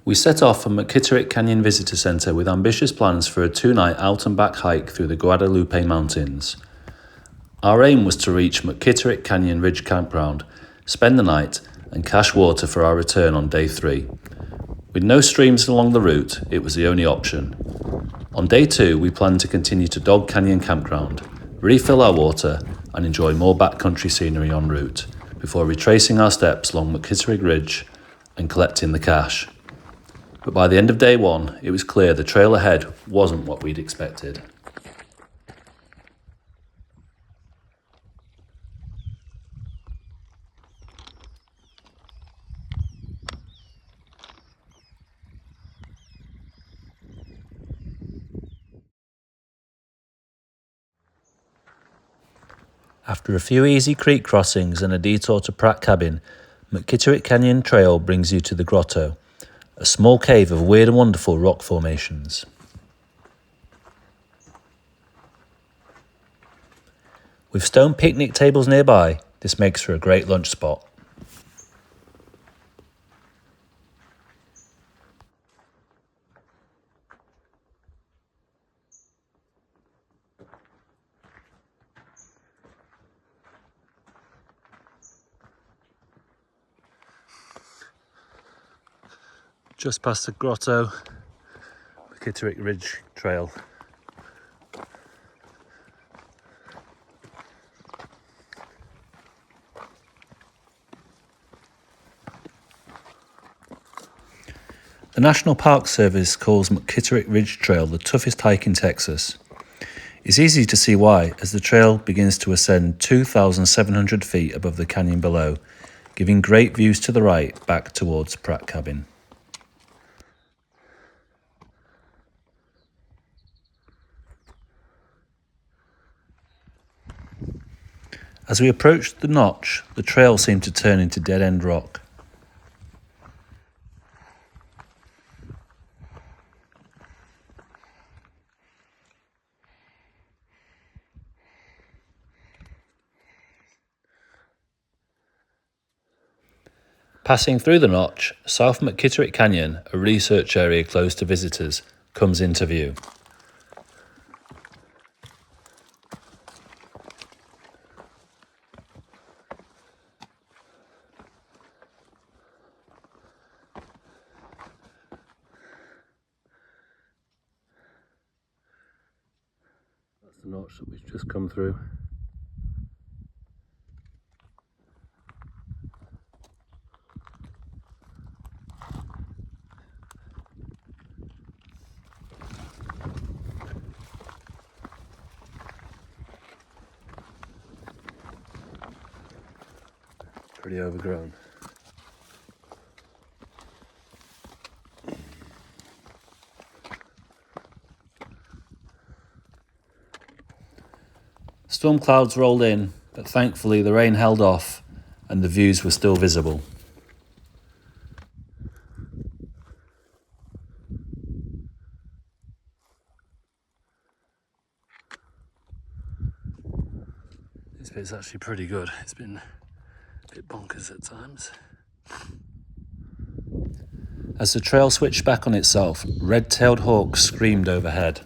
We set off from McKittrick Canyon Visitor Center with ambitious plans for a 2-night out and back hike through the Guadalupe Mountains. Our aim was to reach McKittrick Canyon Ridge Campground, spend the night, and cache water for our return on day 3. With no streams along the route, it was the only option. On day 2, we planned to continue to Dog Canyon Campground, refill our water, and enjoy more backcountry scenery en route, before retracing our steps along McKittrick Ridge and collecting the cache. But by the end of day 1, it was clear the trail ahead wasn't what we'd expected. After a few easy creek crossings and a detour to Pratt cabin, McKittrick Canyon Trail brings you to the Grotto, a small cave of weird and wonderful rock formations. With stone picnic tables nearby, this makes for a great lunch spot. Just past the Grotto, McKittrick Ridge Trail. The National Park Service calls McKittrick Ridge Trail the toughest hike in Texas. It's easy to see why, as the trail begins to ascend 2,700 feet above the canyon below, giving great views to the right back towards Pratt cabin. As we approached the notch, the trail seemed to turn into dead-end rock. Passing through the notch, South McKittrick Canyon, a research area closed to visitors, comes into view. That's the notch that we've just come through. Pretty overgrown. Storm clouds rolled in, but thankfully the rain held off and the views were still visible. This bit's actually pretty good. It's been a bit bonkers at times. As the trail switched back on itself, red-tailed hawks screamed overhead.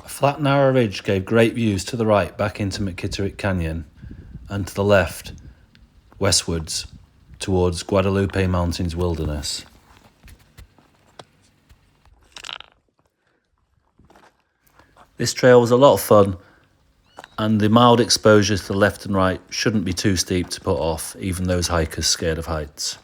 A flat narrow ridge gave great views to the right back into McKittrick Canyon, and to the left, westwards, towards Guadalupe Mountains Wilderness. This trail was a lot of fun, and the mild exposure to the left and right shouldn't be too steep to put off even those hikers scared of heights.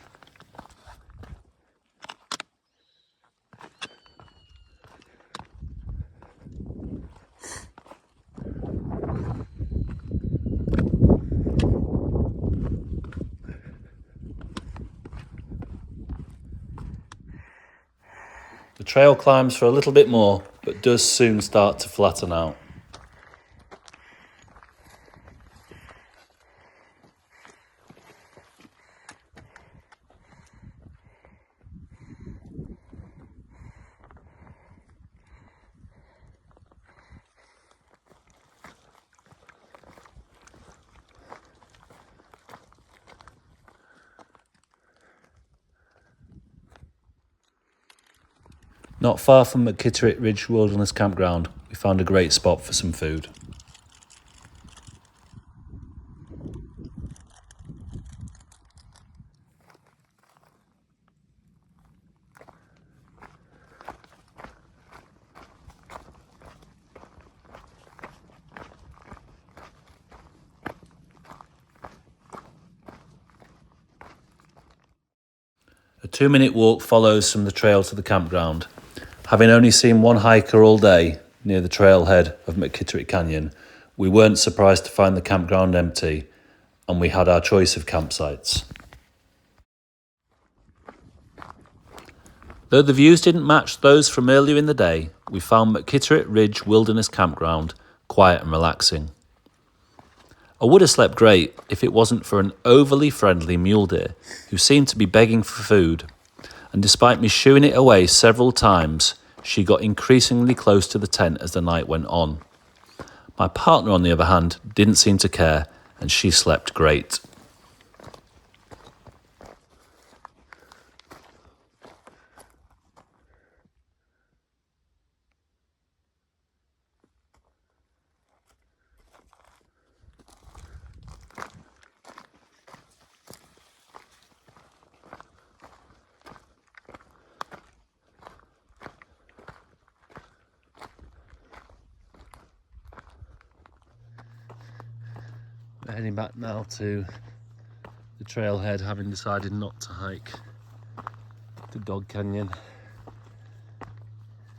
The trail climbs for a little bit more, but does soon start to flatten out. Not far from McKittrick Ridge Wilderness Campground, we found a great spot for some food. A 2-minute walk follows from the trail to the campground. Having only seen one hiker all day near the trailhead of McKittrick Canyon, we weren't surprised to find the campground empty, and we had our choice of campsites. Though the views didn't match those from earlier in the day, we found McKittrick Ridge Wilderness Campground quiet and relaxing. I would have slept great if it wasn't for an overly friendly mule deer who seemed to be begging for food, and despite me shooing it away several times, she got increasingly close to the tent as the night went on. My partner, on the other hand, didn't seem to care, and she slept great. We're heading back now to the trailhead, having decided not to hike the Dog Canyon.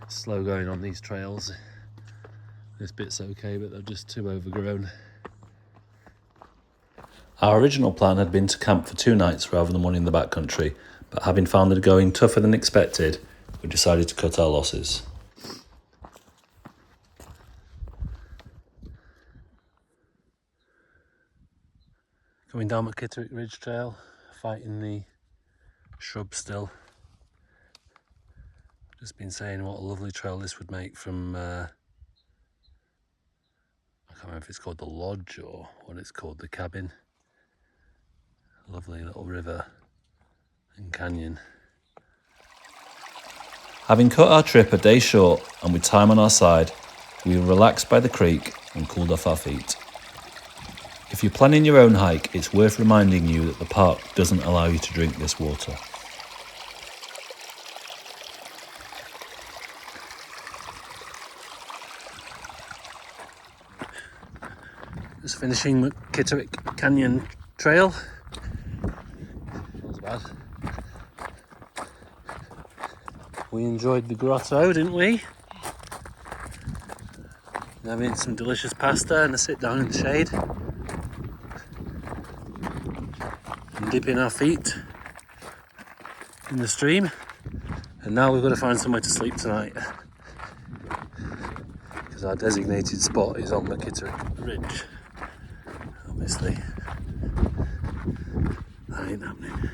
It's slow going on these trails. This bit's okay, but they're just too overgrown. Our original plan had been to camp for 2 nights rather than one in the backcountry, but having found it going tougher than expected, we decided to cut our losses. Coming down McKittrick Ridge Trail, fighting the shrubs still. Just been saying what a lovely trail this would make from, I can't remember if it's called the lodge or what it's called, the cabin. A lovely little river and canyon. Having cut our trip a day short and with time on our side, we were relaxed by the creek and cooled off our feet. If you're planning your own hike, it's worth reminding you that the park doesn't allow you to drink this water. Just finishing McKittrick Canyon Trail. Not bad. We enjoyed the grotto, didn't we? Having some delicious pasta and a sit down in the shade. And dipping our feet in the stream. And now we've got to find somewhere to sleep tonight. because our designated spot is on McKittrick Ridge. Obviously, that ain't happening.